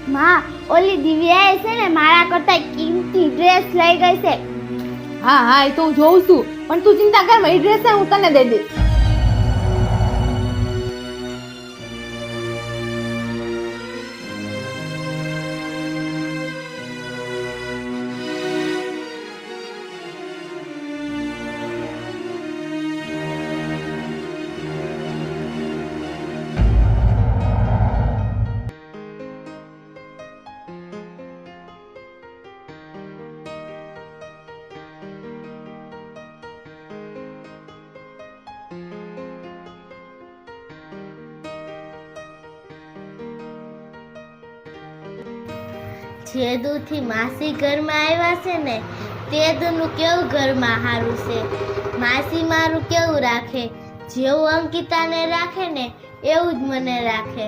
માં, ઓલી દિવ્યાએ છે ને મારા કરતા કિંમતી ડ્રેસ લઈ ગઈ છે. હા હા, એ તો હું જોઉં છું, પણ તું ચિંતા કર, મારી ડ્રેસ હું તને દઈ દઈશ. જે દૂધથી માસી ઘરમાં આવ્યા છે ને તે દૂધનું કેવું ઘરમાં સારું છે. માસી મારું કેવું રાખે, જેવું અંકિતાને રાખે ને એવું જ મને રાખે.